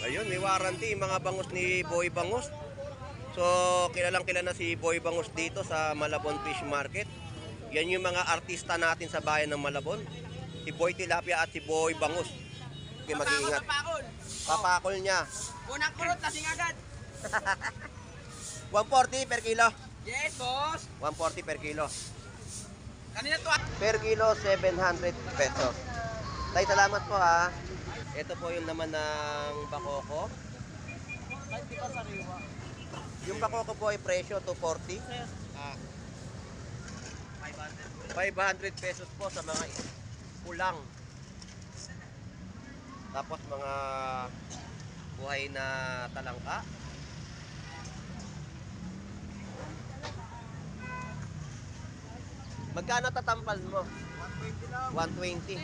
Ayun, may warranty mga bangus ni Boy Bangus. So, kilalang kilala si Boy Bangus dito sa Malabon Fish Market. Yan yung mga artista natin sa bayan ng Malabon. Si Boy Tilapia at si Boy Bangus. Okay, mag-iingat. Papakol niya. Unang kurot, lasing agad. 140 per kilo. Yes, boss. 140 per kilo. Kanina to. Per kilo, 700 pesos. Tay, salamat po ha. Ito po yung naman ng bakoko. Di ba sariwa? Yung bakoko po ay presyo, 240. 500 pesos po sa mga pulang. Tapos mga buhay na talangka. Magkano tatampal mo? 120.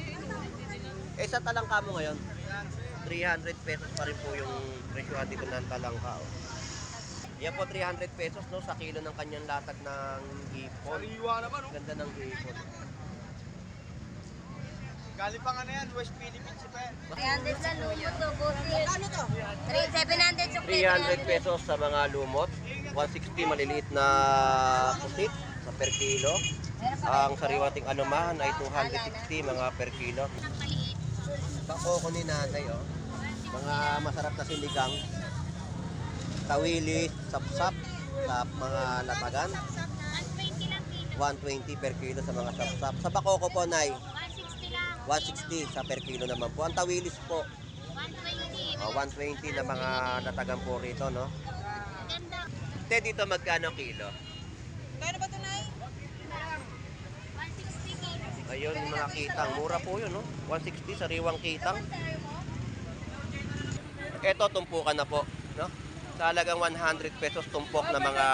Eh sa talangka mo ngayon? 300 pesos pa rin po yung presyohan dito ng talangka. Oh. Yan po 300 pesos no, sa kilo ng kanyang latag ng hipon. Sariwa naman, no? Ganda ng hipon. Galing pa nga na yan, West Philippines si Pen. 300 lang lumot to, bossy. Ano to? 700 yung 300 pesos sa mga lumot. 160 maliliit na pusit sa per kilo. Ang sariwating anumahan ay 260 mga per kilo. Bakoko ni nanay, oh. Mga masarap na sinigang. Tawilis, sapsap sa mga latagan. 120 per kilo sa mga sapsap. Sa bakoko po, nay, 160 sa per kilo naman po. Ang tawilis po, 120 na mga latagan po rito, no? Te, dito magkano kilo? Kano ba ito, Nay? Ayun, yung mga kitang. Mura po yun, no? 160, sariwang kitang. Ito, tumpukan na po, no? Sa halagang 100 pesos, tumpok na mga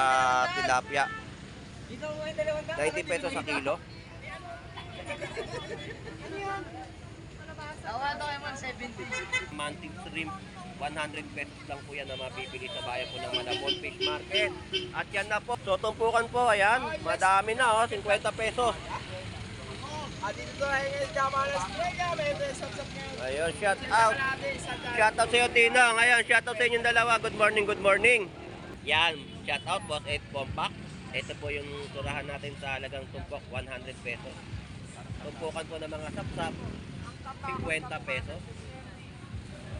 tilapia. 90 pesos sa kilo. Tawa to kay 170. Manting shrimp, 100 pesos lang po yan na mabibili sa bayan po ng Malabon Fish Market. At yan na po. So, tumpukan po, ayan. Madami na, oh, 50 pesos. At dito ay ngayon Jamalas Prega, may best of ngayon. Ayun, shout out. Shout out sa iyo, Tina. Ngayon, shout out sa inyong dalawa. Good morning, good morning. Yan, shout out, Boss 8 Compact. Ito po yung turahan natin sa halagang tumpok, 100 pesos. Tumpukan po ng mga sapsap, 50 pesos.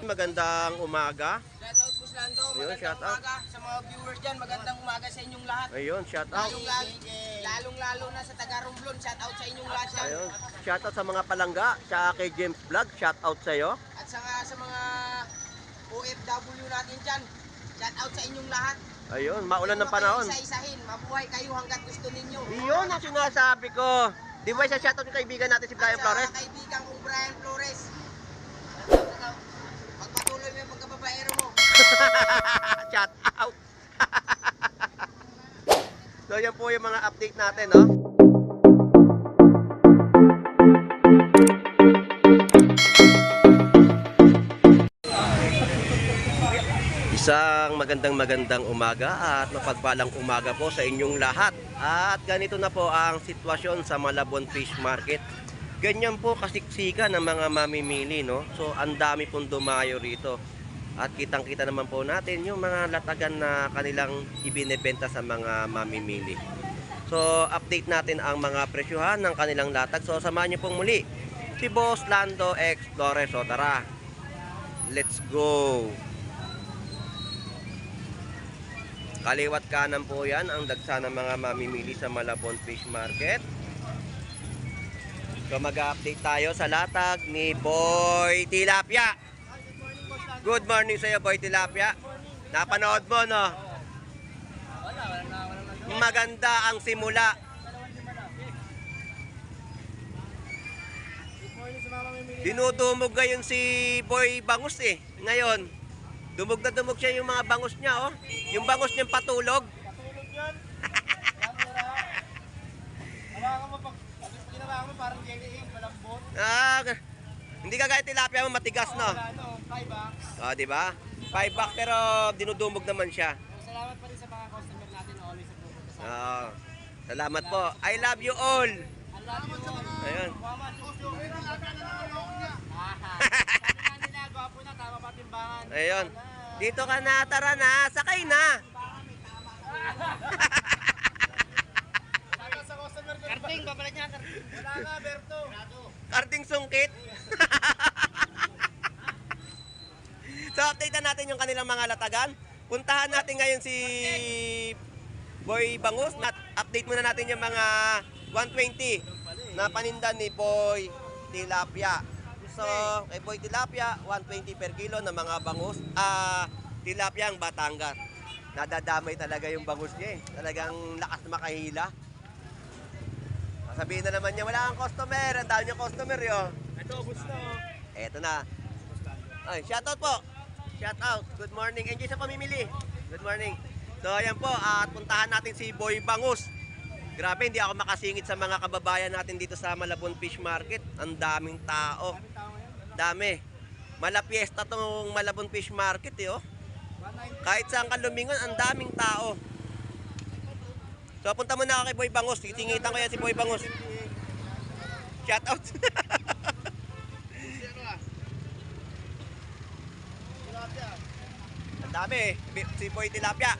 Magandang umaga. Shout out Boss Lando, Ayun, magandang shout out. umaga sa mga viewers dyan. Magandang umaga sa inyong lahat. Ayun, shout out. Lalong-lalo na sa taga Romblon, shout out sa inyong lahat dyan. Ayun, shout out sa mga palangga, sa kay James Vlog, shout out sa iyo. At sa mga OFW natin dyan, shout out sa inyong lahat. Ayun, maulan ng panahon. Isa-isahin, mabuhay kayo hanggat gusto ninyo. Iyon ang sinasabi ko. Di ba sa shout out yung kaibigan natin si Brian Flores? Sa kaibigan kong Brian Flores. Pagpatuloy mo yung pagkababaero mo. Shout out. So yan po yung mga update natin, no? Isang magandang umaga at mapagpalang umaga po sa inyong lahat. At ganito na po ang sitwasyon sa Malabon Fish Market. Ganyan po kasiksikan ng mga mamimili, no? So ang dami pong dumayo rito. At kitang-kita naman po natin yung mga latagan na kanilang ibinebenta sa mga mamimili. So update natin ang mga presyuhan ng kanilang latag. So samahan niyo pong muli si Boss Lando X Flores. So tara, let's go! Kaliwat kanan po yan ang dagsa ng mga mamimili sa Malabon Fish Market. So mag-update tayo sa latag ni Boy Tilapia. Good morning sa iyo, Boy Tilapia. Napanood mo, no? Maganda ang simula. Dinudumog ngayon si Boy Bangus eh. Ngayon, dumog na dumog siya yung mga bangus niya, oh. Yung bangus niyang patulog. Patulog yan. Ginawa mo parang jelly, malambot. Hindi kagaya tilapia mo matigas, no? Ano, 5 bucks. Oh, di ba? 5 bucks pero dinudumog naman siya. Salamat pa rin sa mga customer natin na always support sa Oh, salamat po. I love you all. I love you all. Ayun. Sabi nga nila, gwapo na, tama pa timbangan. Ayun. Dito ka na, tara na, sakay na. Karting, babalik niya. Wala nga, Berto. Karting sungkit. So, update na natin yung kanilang mga latagan. Puntahan natin ngayon si Boy Bangus. Update muna natin yung mga 120 na paninda ni Boy Tilapia. So, kay Boy Tilapia, 120 per kilo na mga bangus. Tilapia ang Batangas. Nadadamay talaga yung bangus niya eh. Talagang lakas makahila. Sabihin na naman niya, wala kang customer. Ang dami niya customer yun. Ito, gusto. Eto na. Ay, shoutout po. Shoutout. Good morning. Enjoy sa pamimili. Good morning. So, ayan po. At puntahan natin si Boy Bangus. Grabe, hindi ako makasingit sa mga kababayan natin dito sa Malabon Fish Market. Ang daming tao. Dami. Malapiesta tong Malabon Fish Market eh, oh. Kahit saan ka lumingon, ang daming tao. So, punta muna ako kay Boy Bangus. Titingitan ko yan si Boy Bangus. Shoutout. Ang dami eh. Si Boy Tilapia.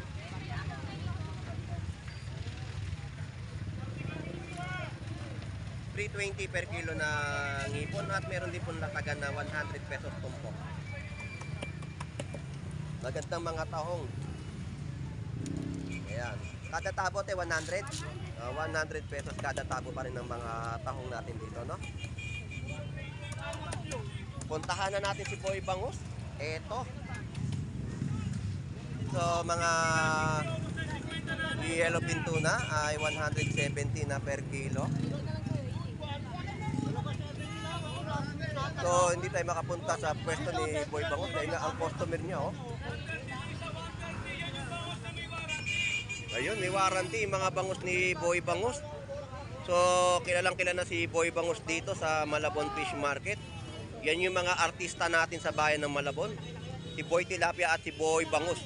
$3.20 per kilo na ngipon at meron din pong latagan na 100 pesos tumpok. Magandang mga tahong. Ayan. Kada tabo 100. 100 pesos kada tabo pa rin ng mga tahong natin dito, no? Puntahan na natin si Boy Bangus. Eto. So, mga yellowfin tuna ay 170 na per kilo. So, hindi tayo makapunta sa pwesto ni Boy Bangus dahil nga ang customer niya, oh. Ayun, may warranty yung mga bangus ni Boy Bangus. So, kilalang kilala si Boy Bangus dito sa Malabon Fish Market. Yan yung mga artista natin sa bayan ng Malabon. Si Boy Tilapia at si Boy Bangus.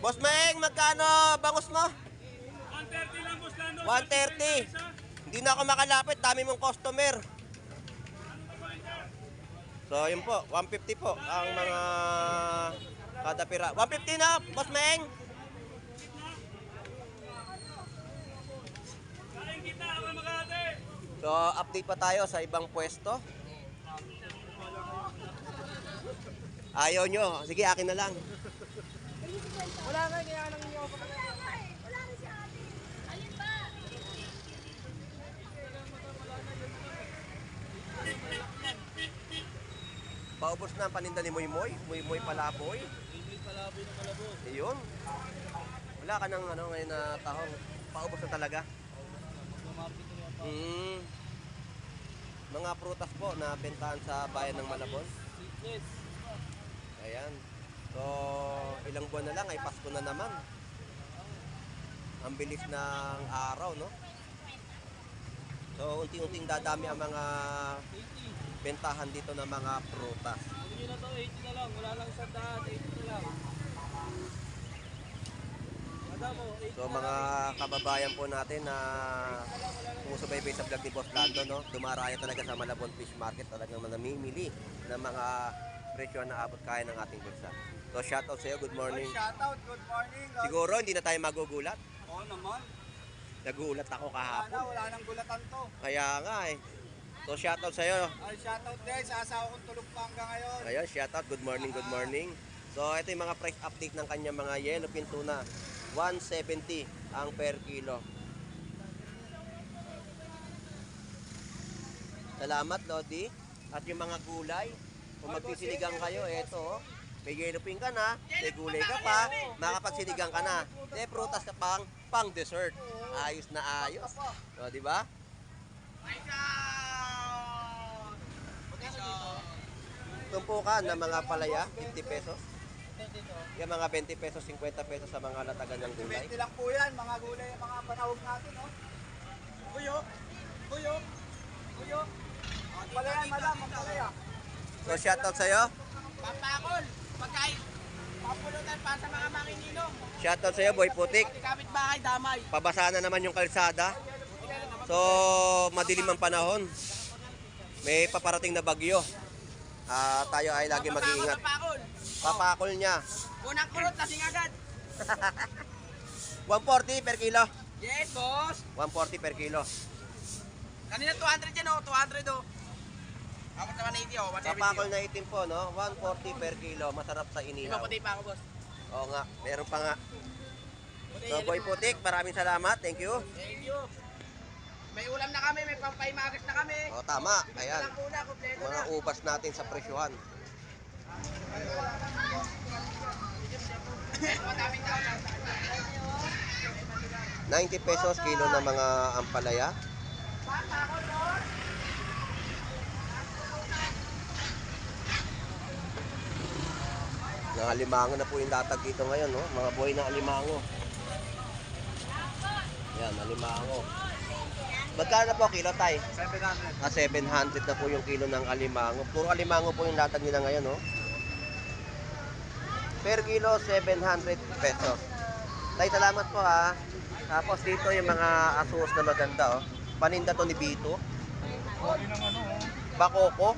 Boss Meng, magkano bangus mo? 130 lang, boss Lando. 130. Hindi na ako makalapit, dami mong customer. So, yun po, 150 po ang mga kada pira. 150 na, Boss Meng. Kain kita, ako Makati. So, update pa tayo sa ibang pwesto. Ayaw nyo. Sige, akin na lang. Wala nga, kaya lang niyo ako. Paubos na ang paninda ni Moy Moy. Moy Moy Palaboy. Hindi palaboy na malabos. Ayun. Wala ka ng ano ngayon na tahong. Paubos na talaga. Market niyo pa. Mga prutas po na bentahan sa bayan ng Malabon. Yes. Ayan. So, ilang buwan na lang ay Pasko na naman. Ang bilis ng araw, no? So, unti-unting dadami ang mga bentahan dito ng mga prutas. Hindi nyo na to, 80 na lang. Wala lang isang daan, 80 na lang. Madamo, 80 So, mga kababayan po natin na sumusubaybay sa vlog ni Boss Lando, no? Dumaraya talaga sa Malabon Fish Market. Talagang namimili ng mga presyo na abot kaya ng ating bulsa. So, shoutout sa iyo. Good morning. Shoutout, good morning. Siguro hindi na tayo magugulat. Oo naman. Nagulat ako Wala kahapon. wala nang gulatan to. Kaya nga eh. So, shoutout sa iyo. Ay, shoutout guys, asawa kong tulog pa hanggang ngayon. Ayun, shoutout. Good morning, good morning. So, ito yung mga price update ng kanya mga yellowfin tuna. 170 ang per kilo. Salamat, Lodi. At yung mga gulay, kung magsisiligang kayo, eto, oh. May yellowfin ka na, may gulay ka pa, makapagsiligang ka na. May prutas ka pang dessert. Ayos na ayos. O, di ba? Tumpukan ng mga palaya, 50 pesos. Yung mga 20 pesos, 50 pesos sa mga latagan ng gulay. 20 lang po yan, mga gulay, mga panahog natin, oh. Buyo, buyo, buyo. Ang palaya, madam, ang palaya. So, shoutout sa'yo. Papakol, pagkain, papulutan para sa mga manginginom. Shoutout sa'yo, Boy Putik. Kapit bahay, damay. Pabasa na naman yung kalsada. Buti ka na naman. So, madilim ang panahon. May paparating na bagyo. Tayo ay lagi mag-iingat. Papakol niya. Unang kurot, lasing agad. 140 per kilo. Yes, boss. 140 per kilo. Kanina 200 yan, oh. 200, oh. Ako naman 80, oh. 170. Papakol na itim po, no? 140 per kilo. Masarap sa Iba inihaw. puti pa ako, boss. Oo nga, meron pa nga. Puti, So, Boy Putik, maraming salamat. Thank you. Thank you. May ulam na kami, may pampaimagas na kami. O, tama. Ayan. Walang una, kompleto Mga na. ubas natin sa presyuhan. Madaming tao na. 90 pesos kilo ng mga ampalaya. Ng alimango na po yung latag dito ngayon, no? Mga boy na alimango. Yan, alimango. Magkano po kilo, tay? 700. 700 na po yung kilo ng alimango. Puro alimango po yung latag nila ngayon, no? Per kilo, 700 pesos. Tay, salamat po, ha. Tapos dito yung mga asus na maganda, oh. Paninda to ni Bito. Bakoko.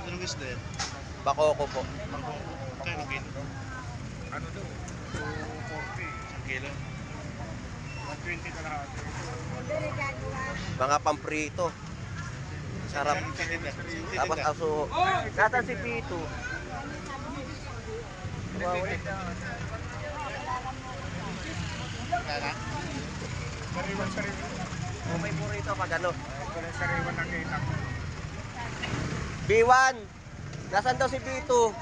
Anong gusto yan? Bakoko po. Kano kilo? Ano daw? 240 isang kilo. 120 na lahat. Mga pamprito. Sarap. Tapos aso. Nasaan si Bito? Wow, Kala? Sariwan. oh, may burrito pag ano. Sariwan na kita ko. B1. Nasaan daw si Bito?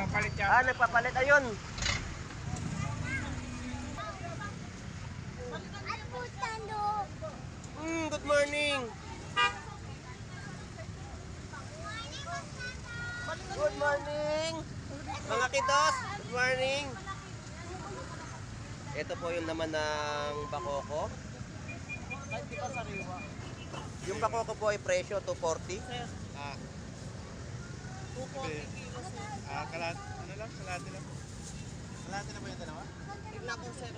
Palit yan. Nagpapalit. Ayun. Good morning. Good morning. Mga kidos, good morning. Ito po yung naman ng bakoko. Yung bakoko po ay presyo 240. Kalat, ano lang? Kalate lang. Kalate na ba yung dalawa? Tignan ko, sir.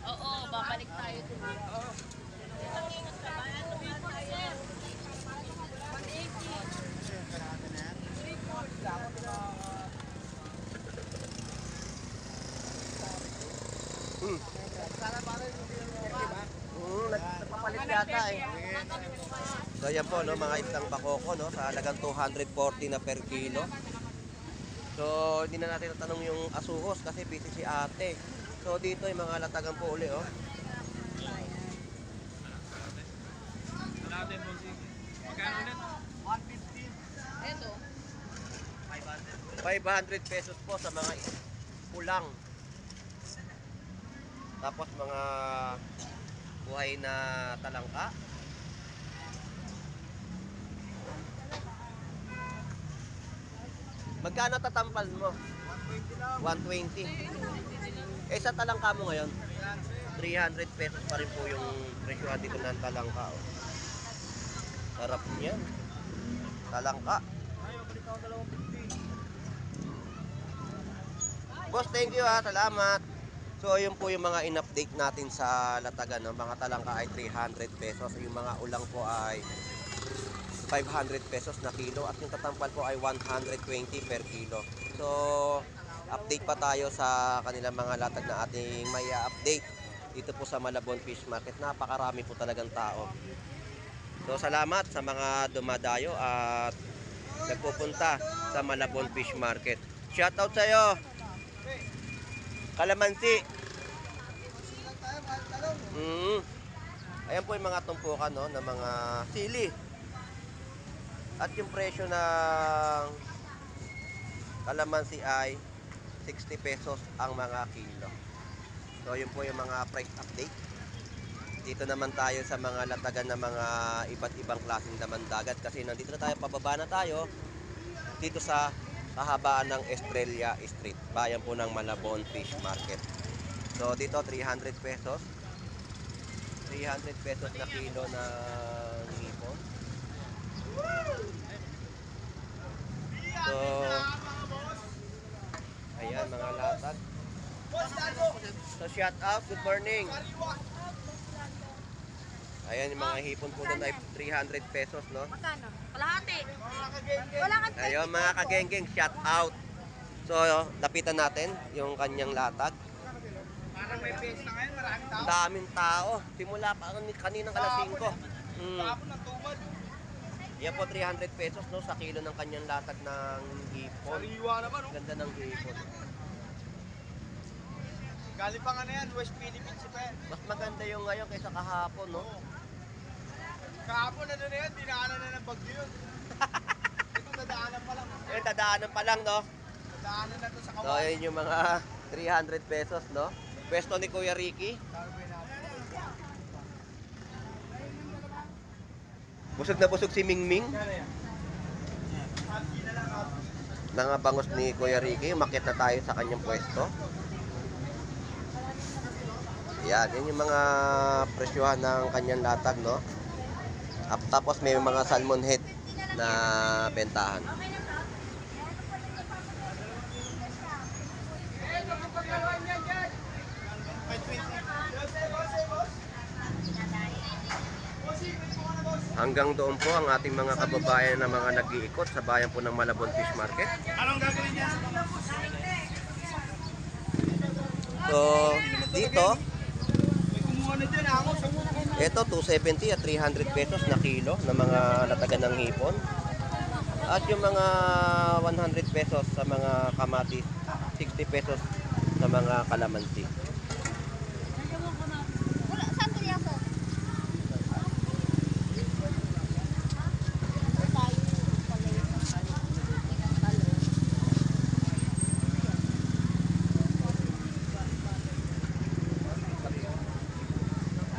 Oo, babalik tayo dun. Nagpapalit yata eh. So yan po, no, mga isang bakoko, no, sa halagang 240 na per kilo. So hindi na natin natanong yung asuhos kasi busy si ate. So dito yung mga latagan po uli, oh. Natin po si. Magkano ulit? 150. Eto. 500 pesos po sa mga pulang. Tapos mga buhay na talangka. Magkano tatampal mo? 120. Eh sa talangka mo ngayon? 300 pesos pa rin po yung presyohan dito ng talangka. Oh. Sarap niyan. Talangka. Boss, thank you ha. Salamat. So, yun po yung mga in-update natin sa latagan. No? Mga talangka ay 300 pesos. Yung mga ulang po ay 500 pesos na kilo. At yung tatampal po ay 120 per kilo. So, update pa tayo sa kanilang mga latag na ating may update dito po sa Malabon Fish Market. Napakarami po talagang tao. So, salamat sa mga dumadayo at nagpupunta sa Malabon Fish Market. Shoutout sa'yo! Kalamansi. Ayan po yung mga tumpukan, no, ng mga sili. At yung presyo ng kalamansi ay 60 pesos ang mga kilo. So yun po yung mga price update. Dito naman tayo sa mga latagan ng mga iba't ibang klaseng damandagat kasi nandito na tayo, pababa na tayo dito sa kahabaan ng Estrella Street, bayan po ng Malabon Fish Market. So dito 300 pesos. 300 pesos na kilo ng hipon. So ayan mga latag. So shout out, good morning. Ayan yung mga hipon po doon ay 300 pesos, no? Magkano? Kalahati. Wala kang Ayun mga kagengeng, shout out. So lapitan natin yung kanyang latag. Parang may pesta ngayon, maraming tao. Ang daming tao. Simula pa kaninang alas 5. Tapon ng tumad. Yan po 300 pesos no sa kilo ng kanyang latag ng hipon. Sariwa naman, oh. Ganda ng hipon. Galing pa nga na yan, West Philippines si Pen. Mas maganda yung ngayon kaysa kahapon, no? Kahapon na na yan, dinaanan na ng bagyo yun. Ito, dadaanan pa lang. Eh, dadaanan pa lang, no? Dadaanan na to sa So, kawan. ayun yung mga 300 pesos, no? Pwesto ni Kuya Ricky. Busog na busog si Mingming. Nangabangos ni Kuya Ricky. Umakyat na tayo sa kanyang pwesto. Yan, yan yung mga presyohan ng kanyang latag, no? Tapos may mga salmon head na bentahan. Hanggang doon po ang ating mga kababayan na mga nag-iikot sa bayan po ng Malabon Fish Market. Anong gagawin niya? So, dito, May kumuha na dyan, amos. ito 270 at 300 pesos na kilo ng mga latagan ng hipon. At yung mga 100 pesos sa mga kamatis, 60 pesos sa mga kalamansi. Wala, saan ko yan po?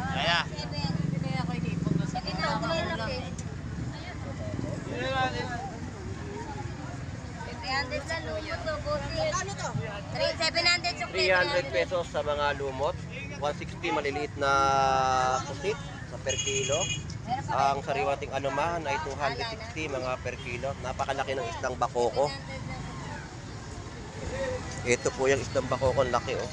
Kaya, Kaya ako inipon ko sa kinakamulang. 300 lang lumot to, bossy. Ano to? 700 sukli. 300 pesos sa mga lumot, 160 maliliit na pusit sa per kilo. Ang sariwating anumahan ay 260 mga per kilo. Napakalaki ng isdang bakoko. Ito po yung isdang bakoko, ang laki oh.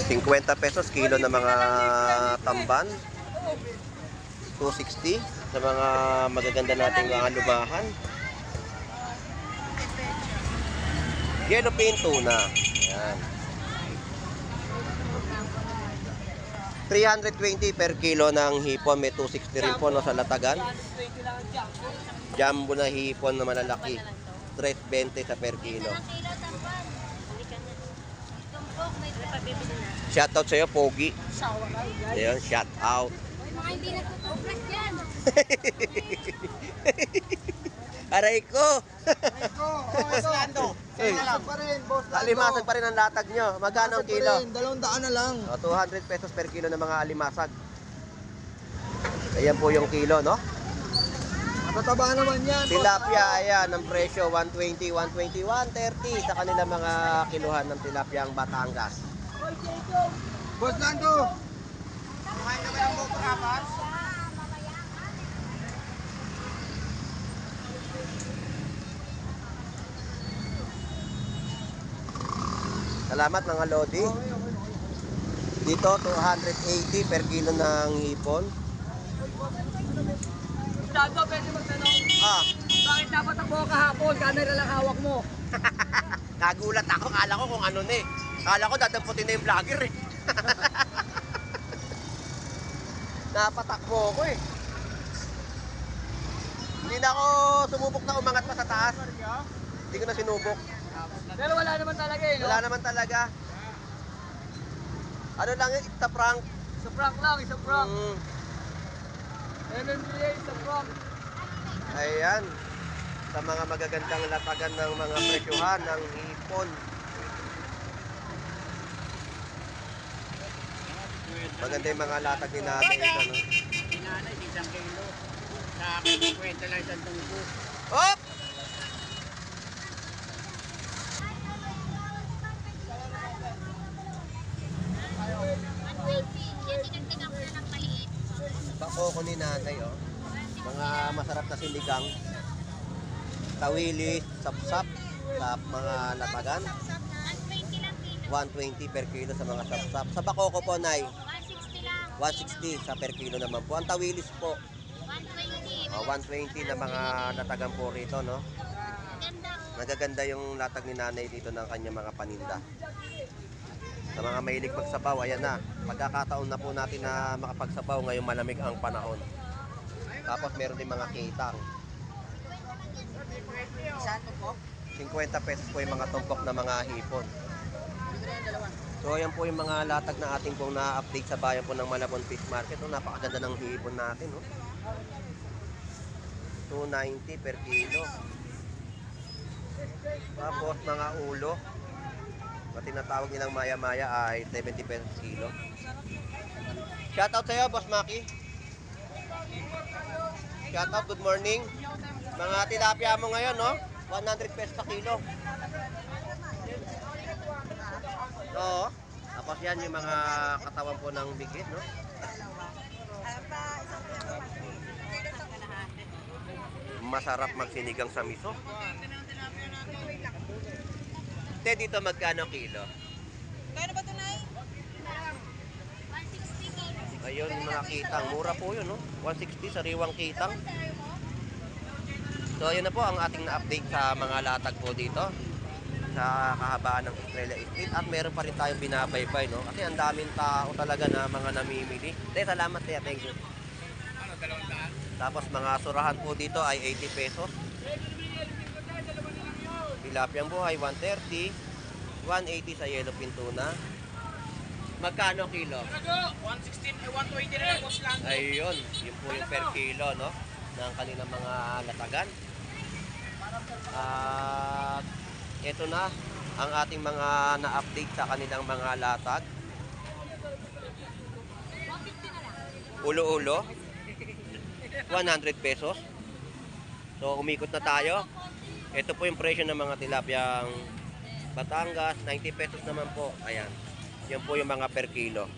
₱50 pesos kilo ng mga tamban. 260 sa mga magaganda nating mga lumahan. Yellowfin tuna. Ayan. 320 per kilo ng hipon. May 260 rin po no, sa latagan. Jumbo na hipon na malalaki. 320 sa per kilo. Ang kilo tampan. Halika na. Tumpok, may pabibili na. Shoutout sa'yo, Pogi. Sawa ka. Ayan, shoutout. Mga hindi nagtutuplas dyan. Aray ko! Boss Lando. Hey. Alimasag pa rin, Boss Lando. Alimasag pa rin ang latag nyo. Magkano ang kilo? 200 na lang. O, 200 pesos per kilo ng mga alimasag. Ayan po yung kilo, no? Mataba naman yan. Tilapia, ayan, ang presyo 120, 120, 130 sa kanila mga kiluhan ng tilapia ang Batangas. Boss Lando. Kumain ka ba ng buko kapas? Salamat mga Lodi. Dito, 280 per kilo ng hipon. Lando, pwede magtanong, Ah, bakit dapat ang buo kahapon? Camera lang hawak mo. nagulat ako. Kala ko kung ano na eh. Kala ko dadamputin na yung vlogger eh. Napatakbo ako eh. Hindi na ako sumubok na umangat pa sa taas. Hindi ko na sinubok. Pero wala naman talaga eh, no? Wala naman talaga. Ano lang yun, it's a prank. Isa prank lang, isa prank. Mm, MMDA, isa prank. ayan. Sa mga magagandang latagan ng mga presyohan ng hipon. Maganda yung mga latag ni natin ito, no? Pinanay, isang kilo. Sa akin, kwenta lang isang tungko. Hop! buko ni nanay, oh. Mga masarap na sinigang. Tawilis, sapsap sa mga latagan. 120 lang kilo. 120 per kilo sa mga sapsap. Sa bakoko po, Nay, 160 lang. 160 sa per kilo naman po. Ang tawilis po, 120. 120 na mga latagan po rito, no? Maganda oh. Nagaganda yung latag ni nanay dito ng kanyang mga paninda. Sa mga mahilig magsabaw, ayan na. Pagkakataon na po natin na makapagsabaw ngayong malamig ang panahon. Tapos meron din mga kitang. 50 pesos po yung mga tumpok na mga hipon. So ayan po yung mga latag na ating pong na-update sa bayan po ng Malabon Fish Market. Oh, napakaganda ng hipon natin. Oh. 290 per kilo. Tapos mga ulo. Na tinatawag nilang maya-maya ay 70 pesos kilo. Shoutout sa'yo, Boss Maki. Shoutout, good morning. Mga tilapia mo ngayon, no? 100 pesos sa kilo. Oo. Tapos yan yung mga katawan po ng bigit, no? Masarap magsinigang sa miso. Dito magkano kilo? Kano ba ito, Nay? 160 kilo. Ayun, mga kitang. Mura po yun, no? 160, sariwang kitang. So, ayun na po ang ating na-update sa mga latag po dito sa kahabaan ng Estrella Street. At meron pa rin tayong binabaybay, no? Kasi ang daming tao talaga na mga namimili. Salamat, thank you. Tapos mga surahan po dito ay 80 pesos. Tilapiyang buhay, 130. 180 sa yellow pintuna. Magkano kilo? 116, 120 na lang, boss lang. Ayun, yun po yung per kilo, no? Ng kanilang mga latagan. At ito na ang ating mga na-update sa kanilang mga latag. Ulo-ulo. 100 pesos. So, umikot na tayo. Ito po yung presyo ng mga tilapiyang Batangas, 90 pesos naman po. Ayan. Yan po yung mga per kilo.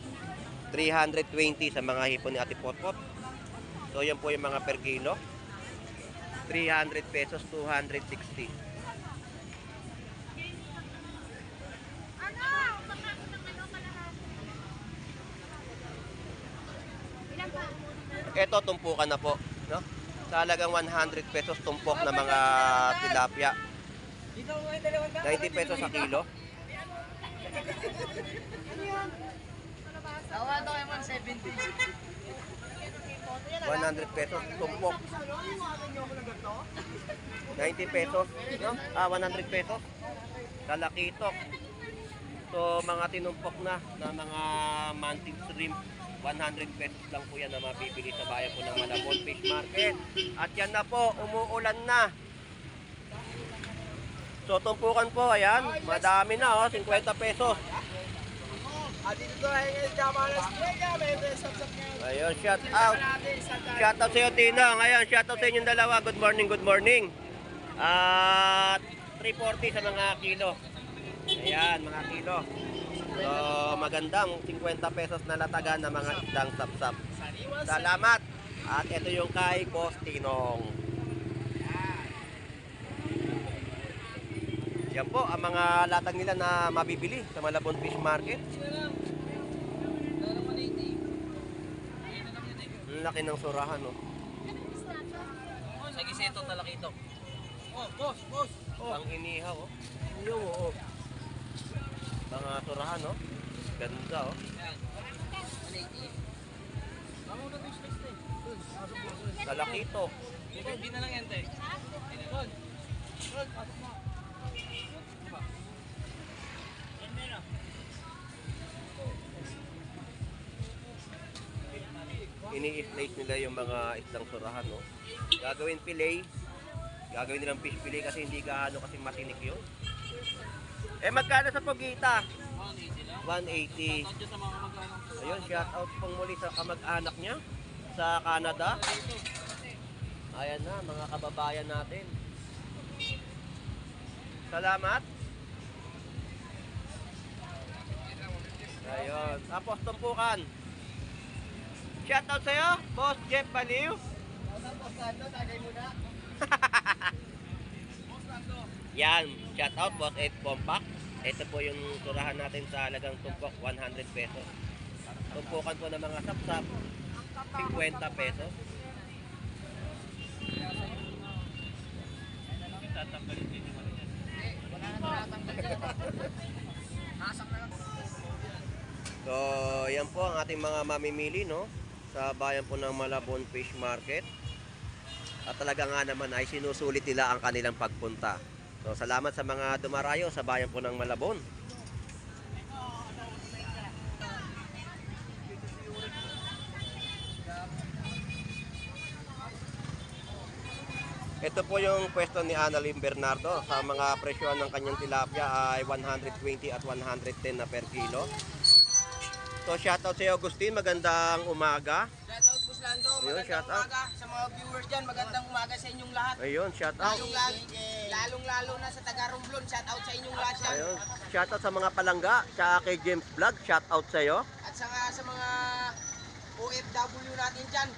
320 sa mga hipon ni Ate Potpot. So, yan po yung mga per kilo. 300 pesos, 260. Ano? Makako ng ano, kalahati. Ilan pa? Ito, tumpukan na po. No? Sa halagang 100 pesos, tumpok na mga tilapia. 90 pesos sa kilo. Tawa daw kayo 170. 100 pesos, tumpok. 90 pesos, no? 100 pesos. Kalakitok. So, mga tinumpok na mga manted shrimp. 100 pesos lang po yan na mabibili sa bayan po ng Malabon Fish Market. At yan na po, umuulan na. So, tumpukan po, ayan. Madami na, oh, 50 pesos. Dito to ay ngayon tama na Estrella. May sap-sap ngayon. Ayun, shout out. Shout out sa iyo, Tina. Ngayon, shout out sa inyong dalawa. Good morning, good morning. At 340 sa mga kilo. Ayan, mga kilo. So, magandang 50 pesos na latagan ng mga isdang sapsap. Salamat. At ito yung kay Boss Tinong. Yan po, ang mga latag nila na mabibili sa Malabon Fish Market. Ang laki ng surahan, no? Sa giseto talakito. Boss. Ang inihaw, oh. Inihaw, oh. Mga surahan, no? Ganda, oh. Talakito. Hindi na lang yan, te. Ini-slice nila yung mga isdang surahan, no? Gagawin fillet. Gagawin nilang fish fillet kasi hindi gaano kasi matinik yun. Magkano sa pagita? 180. Ayun, shout out pong muli sa kamag-anak niya sa Canada. Ayan na, mga kababayan natin. Salamat. Ayun. Tapos tumpukan. Shoutout sa'yo, Boss Jeff Baliw. Yan, shoutout Boss Ed Compact. Ito po yung turahan natin sa halagang tumpok, 100 pesos. Tumpukan po ng mga sapsap, 50 pesos. Tatanggalin din yung ano yan. Wala na tatanggal dyan. Nasang na lang. So, yan po ang ating mga mamimili, no? Sa bayan po ng Malabon Fish Market. At talaga nga naman ay sinusulit nila ang kanilang pagpunta. So, salamat sa mga dumarayo sa bayan po ng Malabon. Ito po yung pwesto ni Annalyn Bernardo. Sa mga presyon ng kanyang tilapia ay 120 at 110 na per kilo. So, shoutout sa iyo, Agustin. Magandang umaga. Shoutout Boss Lando. Ayun, Magandang shoutout. umaga sa mga viewers dyan. Magandang umaga sa inyong lahat. Ayun, shoutout. Lalong-lalo na sa taga Romblon. Shoutout sa inyong lahat dyan. Ayun, shoutout sa mga palangga. Sa kay James Vlog, shoutout sa iyo. At sa mga OFW natin dyan.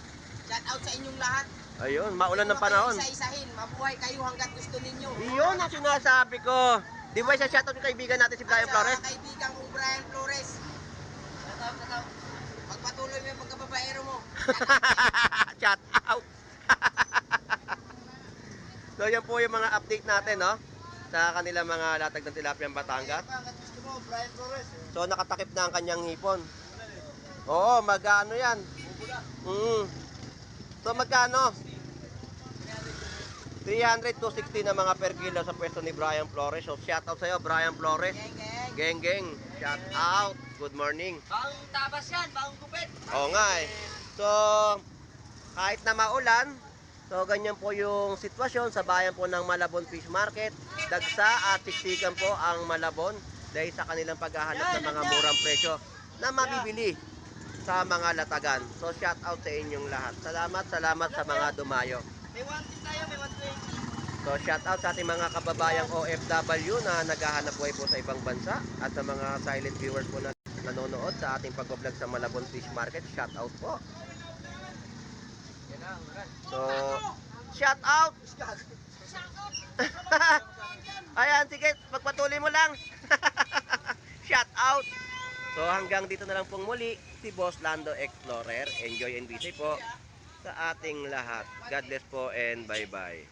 Shoutout sa inyong lahat. Ayun, maulan ng Huwag panahon. kayong isa-isahin. Mabuhay kayo hanggat gusto ninyo. Iyon ang sinasabi ko. Di ba sa shoutout yung kaibigan natin si Brian At Flores? sa kaibigan kong Brian Flores. Shoutout. Pagpatuloy mo yung pagkababaero mo. Shout out. So yan po yung mga update natin, no? Sa kanila mga latag ng tilapiyang Batangas. Hanggat gusto mo, Brian Flores. So nakatakip na ang kanyang hipon. Oo, magkano yan? So magkano? 300 to 60 na mga per kilo sa pwesto ni Brian Flores. So shout out sa iyo, Brian Flores. Geng. Geng. Shout out. Good morning. Bagong tabas yan. Bagong gupit. Oo nga eh. So, kahit na maulan, so ganyan po yung sitwasyon sa bayan po ng Malabon Fish Market. Dagsa at siksikan po ang Malabon dahil sa kanilang paghahanap ng mga murang presyo na mabibili sa mga latagan. So, shout out sa inyong lahat. Salamat sa mga dumayo. May 110 tayo, may 120. So, shout out sa ating mga kababayang OFW na naghahanap buhay po sa ibang bansa at sa mga silent viewers po na nanonood sa ating pag-vlog sa Malabon Fish Market. Shout out po. So, shout out. Ayan, sige, pagpatuloy mo lang. Shout out. So, hanggang dito na lang pong muli si Boss Lando Explorer. Enjoy and busy po sa ating lahat. God bless po and bye-bye.